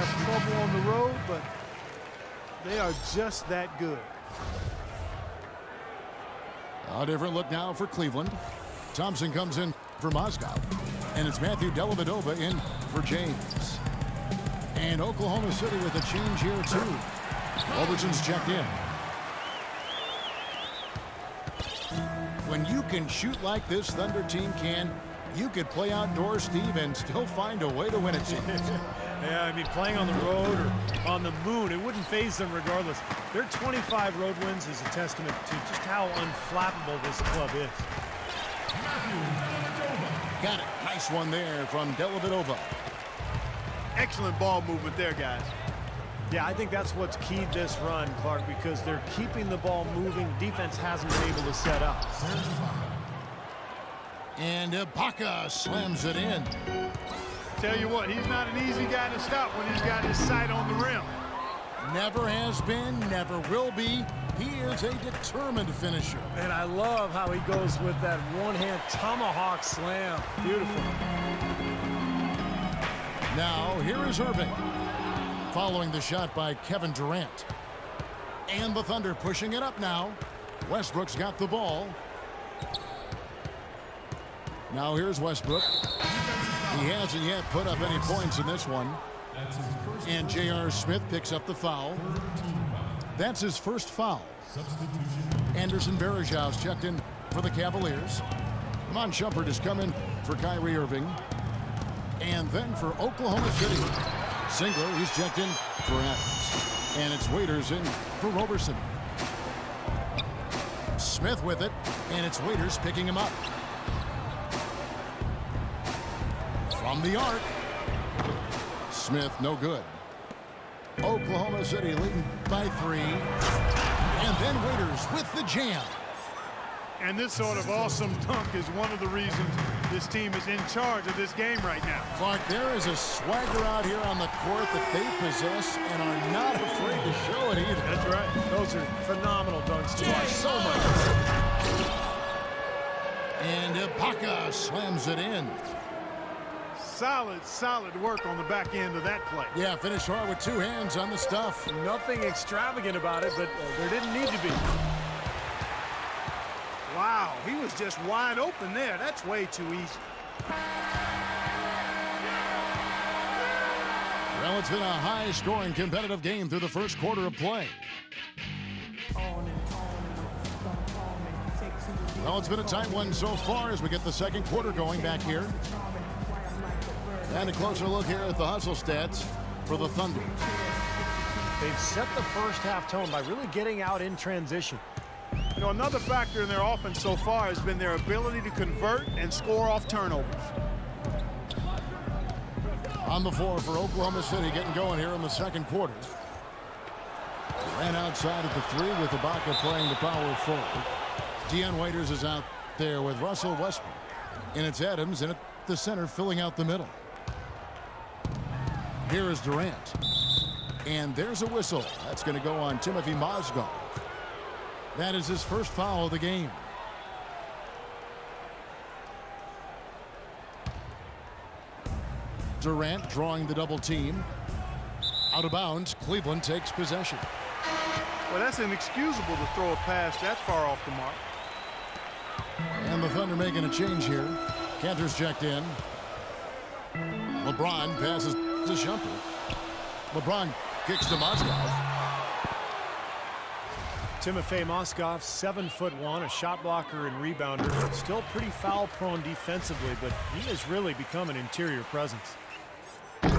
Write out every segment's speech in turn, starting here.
us trouble on the road, but they are just that good. A different look now for Cleveland. Thompson comes in for Mozgov. And it's Matthew Dellavedova in for James. And Oklahoma City with a change here, too. Robertson's checked in. When you can shoot like this Thunder team can, you could play outdoors, Steve, and still find a way to win it. Yeah, I mean, playing on the road or on the moon, it wouldn't faze them regardless. Their 25 road wins is a testament to just how unflappable this club is. Got it. Nice one there from Dellavedova. Excellent ball movement there, guys. Yeah, I think that's what's keyed this run, Clark, because they're keeping the ball moving. Defense hasn't been able to set up. And Ibaka slams it in. Tell you what, he's not an easy guy to stop when he's got his sight on the rim. Never has been, never will be. He is a determined finisher. And I love how he goes with that one-hand tomahawk slam. Beautiful. Now, here is Irving. Following the shot by Kevin Durant. And the Thunder pushing it up now. Westbrook's got the ball. Now here's Westbrook. He hasn't yet put up any points in this one. And J.R. Smith picks up the foul. That's his first foul. Anderson Varejão's checked in for the Cavaliers. Iman Shumpert has come in for Kyrie Irving. And then for Oklahoma City, Singler, he's checked in for Adams. And it's Waiters in for Roberson. Smith with it, and it's Waiters picking him up. From the arc. Smith, no good. Oklahoma City leading by 3. And then Waiters with the jam. And this sort of awesome dunk is one of the reasons this team is in charge of this game right now. Clark, there is a swagger out here on the court that they possess and are not afraid to show it either. That's right. Those are phenomenal dunks to watch so much. And Ibaka slams it in. Solid work on the back end of that play. Yeah, finished hard with 2 hands on the stuff. Nothing extravagant about it, but there didn't need to be. Wow, he was just wide open there. That's way too easy. Well, it's been a high-scoring competitive game through the first quarter of play. Well, it's been a tight one so far as we get the second quarter going back here. And a closer look here at the hustle stats for the Thunder. They've set the first half tone by really getting out in transition. You know, another factor in their offense so far has been their ability to convert and score off turnovers. On the floor for Oklahoma City, getting going here in the second quarter. Ran outside at the 3 with Ibaka playing the power forward. Dion Waiters is out there with Russell Westbrook. And it's Adams in at the center filling out the middle. Here is Durant. And there's a whistle. That's going to go on Timothy Mozgov. That is his first foul of the game. Durant drawing the double team. Out of bounds, Cleveland takes possession. Well, that's inexcusable to throw a pass that far off the mark. And the Thunder making a change here. Cantor's checked in. LeBron passes to Shumpert. LeBron kicks to Mozgov. Timofey Mozgov, 7'1", a shot blocker and rebounder. Still pretty foul prone defensively, but he has really become an interior presence. And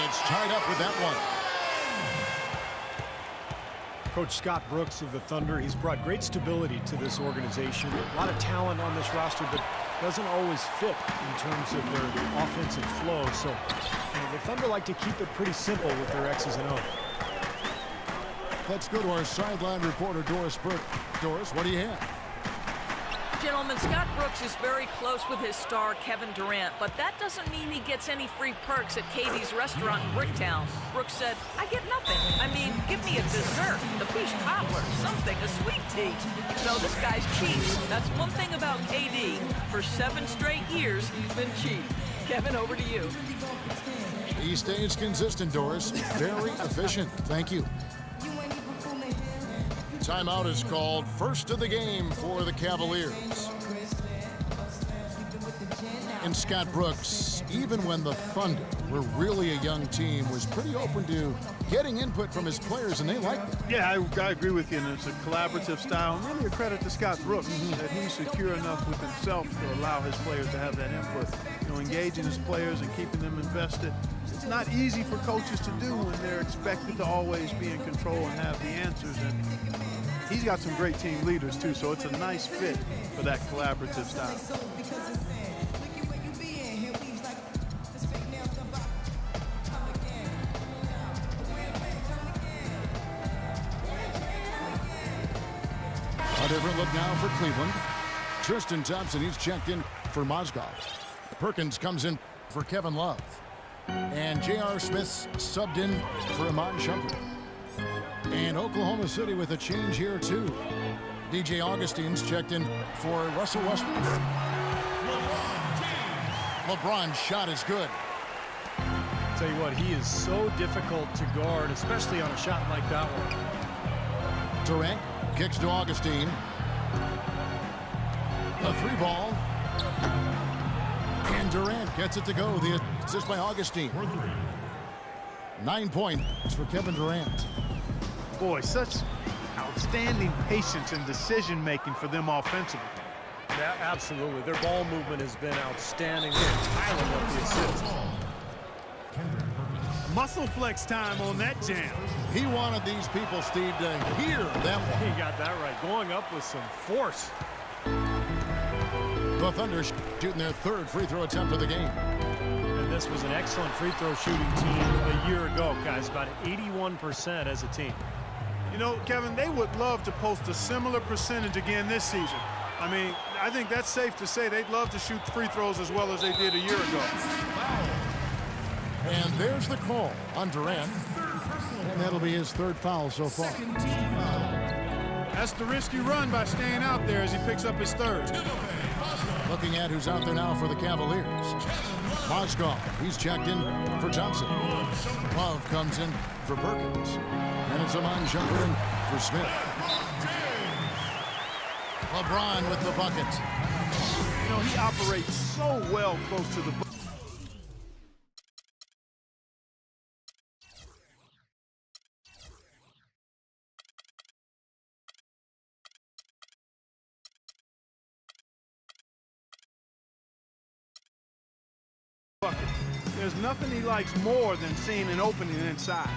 it's tied up with that one. Coach Scott Brooks of the Thunder, he's brought great stability to this organization. A lot of talent on this roster, but doesn't always fit in terms of their offensive flow. So the Thunder like to keep it pretty simple with their X's and O's. Let's go to our sideline reporter, Doris Burke. Doris, what do you have? Gentlemen, Scott Brooks is very close with his star, Kevin Durant, but that doesn't mean he gets any free perks at Katie's restaurant in Bricktown. Brooks said, I get nothing. I mean, give me a dessert, a peach cobbler, something, a sweet tea. No, this guy's cheap. That's one thing about KD. For 7 straight years, he's been cheap. Kevin, over to you. He stays consistent, Doris. Very efficient. Thank you. Timeout is called. First of the game for the Cavaliers. And Scott Brooks, even when the Thunder were really a young team, was pretty open to getting input from his players, and they liked it. Yeah, I agree with you, and it's a collaborative style. And really a credit to Scott Brooks that he's secure enough with himself to allow his players to have that input. You know, engaging his players and keeping them invested. It's not easy for coaches to do when they're expected to always be in control and have the answers. And he's got some great team leaders, too, so it's a nice fit for that collaborative style. A different look now for Cleveland. Tristan Thompson, he's checked in for Mozgov. Perkins comes in for Kevin Love. And J.R. Smith's subbed in for Iman Shumpert. And Oklahoma City with a change here, too. DJ Augustine's checked in for Russell Westbrook. LeBron's shot is good. Tell you what, he is so difficult to guard, especially on a shot like that one. Durant kicks to Augustine. A three ball. And Durant gets it to go. The assist by Augustine. 9 points for Kevin Durant. Boy, such outstanding patience and decision-making for them offensively. Yeah, absolutely. Their ball movement has been outstanding. They're tiling up the assist. Muscle flex time on that jam. He wanted these people, Steve, to hear them. He got that right. Going up with some force. The Thunder shooting their third free throw attempt of the game. And this was an excellent free throw shooting team a year ago, guys. About 81% as a team. You know, Kevin, they would love to post a similar percentage again this season. I mean, I think that's safe to say they'd love to shoot free throws as well as they did a year ago. And there's the call on Durant. And that'll be his third foul so far. That's the risk you run by staying out there as he picks up his third. Looking at who's out there now for the Cavaliers. Mozgov, he's checked in for Thompson. Love comes in for Perkins. And it's Iman Shumpert in for Smith. LeBron with the bucket. You know, he operates so well close to the bucket. There's nothing he likes more than seeing an opening inside.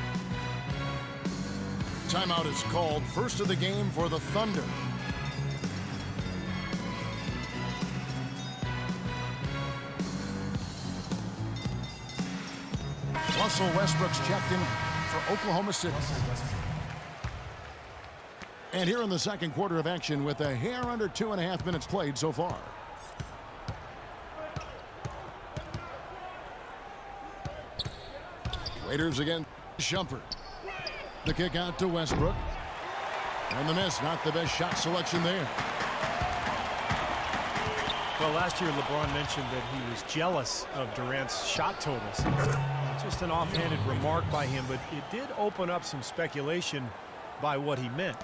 Timeout is called. First of the game for the Thunder. Russell Westbrook's checked in for Oklahoma City. And here in the second quarter of action with a hair under 2.5 minutes played so far. Raiders again. Shumpert. The kick out to Westbrook. And the miss. Not the best shot selection there. Well, last year LeBron mentioned that he was jealous of Durant's shot totals. Just an offhanded remark by him, but it did open up some speculation by what he meant.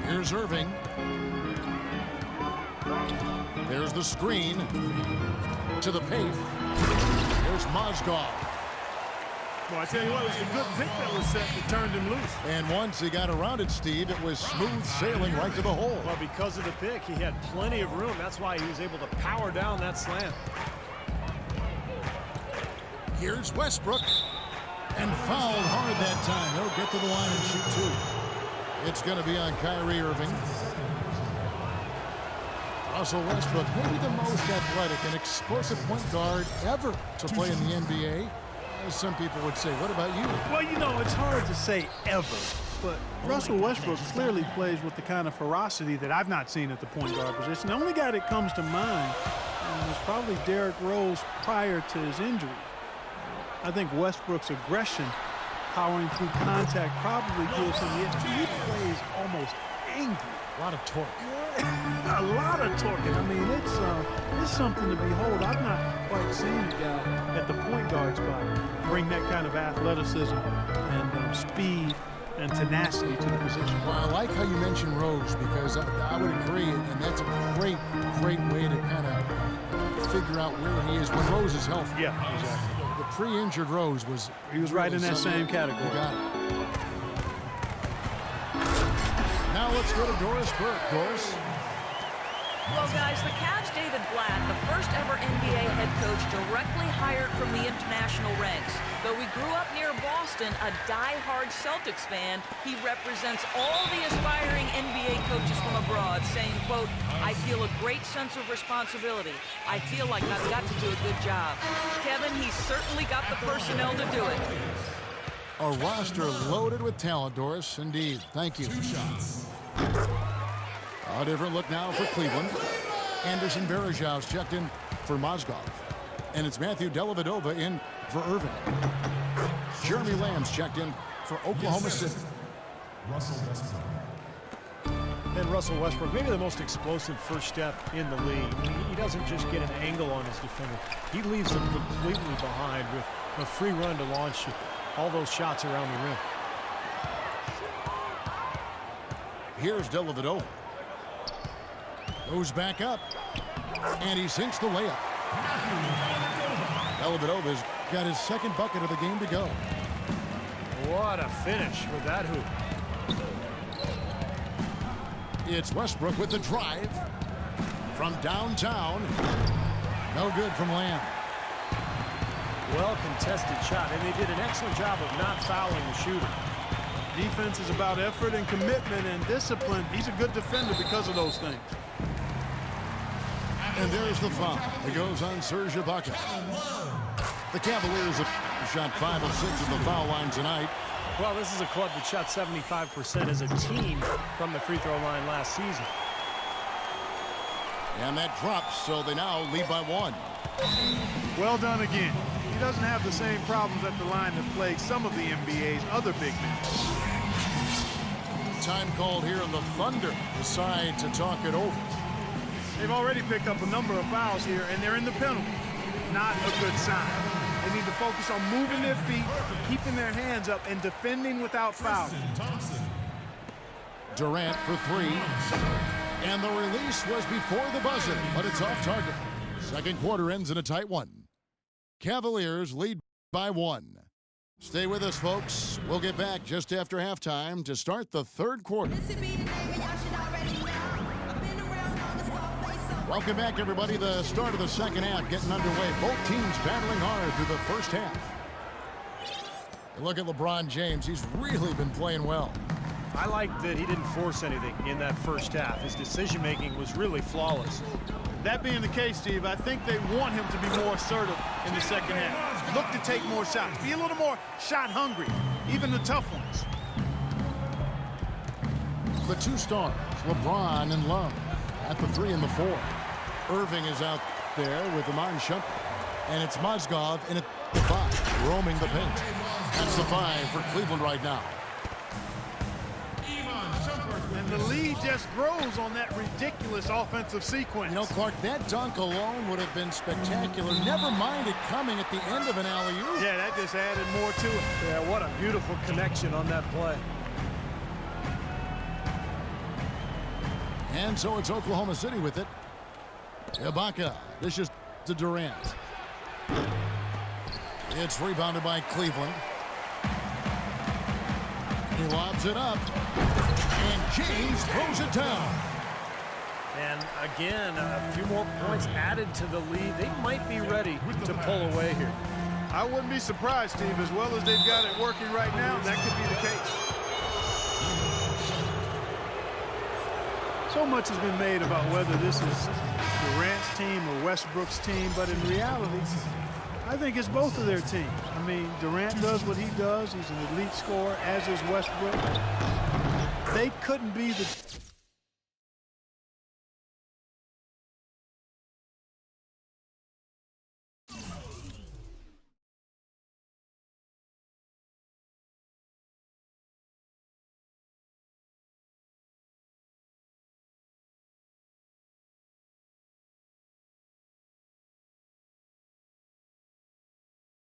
Here's Irving. There's the screen to the paint. Here's Mozgov. Well, I tell you what, it was a good pick that was set that turned him loose. And once he got around it, Steve, it was smooth sailing right to the hole. Well, because of the pick, he had plenty of room. That's why he was able to power down that slam. Here's Westbrook. And fouled hard that time. He'll get to the line and shoot two. It's going to be on Kyrie Irving. Russell Westbrook, maybe the most athletic and explosive point guard ever to play in the NBA. As some people would say. What about you? Well, you know, it's hard to say ever, but Russell Westbrook clearly plays with the kind of ferocity that I've not seen at the point guard position. The only guy that comes to mind was probably Derrick Rose prior to his injury. I think Westbrook's aggression, powering through contact, probably gives him the edge. He plays almost angry. A lot of torque. A lot of torque. And I mean, it's something to behold. I've not quite seen a guy at the point guard spot bring that kind of athleticism and speed and tenacity to the position. Well, I like how you mentioned Rose, because I would agree, and that's a great way to kind of figure out where he is when Rose is healthy. Yeah, exactly. The pre-injured Rose was... He was right in that same category. You got it. Now let's go to Doris Burke. Doris? Well, guys, the Cavs' David Blatt, the first ever NBA head coach directly hired from the international ranks. Though he grew up near Boston, a die-hard Celtics fan, he represents all the aspiring NBA coaches from abroad, saying, quote, "I feel a great sense of responsibility. I feel like I've got to do a good job." Kevin, he's certainly got the personnel to do it. A roster loaded with talent, Doris. Indeed. Thank you. 2 shots. A different look now for Cleveland. Anderson Varejão's checked in for Mozgov. And it's Matthew Dellavedova in for Irving. Jeremy Lamb's checked in for Oklahoma City. And Russell Westbrook, maybe the most explosive first step in the league. He doesn't just get an angle on his defender. He leaves them completely behind with a free run to launch all those shots around the rim. Here's Dellavedova. Goes back up, and he sinks the layup. Dellavedova's got his second bucket of the game to go. What a finish with that hoop. It's Westbrook with the drive from downtown. No good from Lamb. Well contested shot, and they did an excellent job of not fouling the shooter. Defense is about effort and commitment and discipline. He's a good defender because of those things. And there's the foul. It goes on Serge Ibaka. The Cavaliers have shot 5 of 6 at the foul line tonight. Well, this is a club that shot 75% as a team from the free throw line last season. And that drops, so they now lead by 1. Well done again. He doesn't have the same problems at the line that plague some of the NBA's other big men. Time called here, and the Thunder decide to talk it over. They've already picked up a number of fouls here, and they're in the penalty. Not a good sign. They need to focus on moving their feet, keeping their hands up, and defending without fouling. Durant for 3. And the release was before the buzzer, but it's off target. Second quarter ends in a tight one. Cavaliers lead by 1. Stay with us, folks. We'll get back just after halftime to start the third quarter. Welcome back, everybody. The start of the second half getting underway. Both teams battling hard through the first half. Look at LeBron James. He's really been playing well. I like that he didn't force anything in that first half. His decision-making was really flawless. That being the case, Steve, I think they want him to be more assertive in the second half. Look to take more shots. Be a little more shot hungry, even the tough ones. The 2 stars, LeBron and Love, at the 3 and the 4. Irving is out there with Iman Shumpert. And it's Mozgov in at the 5, roaming the paint. That's the 5 for Cleveland right now. And the lead just grows on that ridiculous offensive sequence. You know, Clark, that dunk alone would have been spectacular. Never mind it coming at the end of an alley-oop. Yeah, that just added more to it. Yeah, what a beautiful connection on that play. And so it's Oklahoma City with it. Ibaka dishes to Durant. It's rebounded by Cleveland. He lobs it up. And James throws it down. And again, a few more points added to the lead. They might be ready to pull away here. I wouldn't be surprised, Steve, as well as they've got it working right now, that could be the case. So much has been made about whether this is Durant's team or Westbrook's team, but in reality, I think it's both of their teams. I mean, Durant does what he does. He's an elite scorer, as is Westbrook. They couldn't be the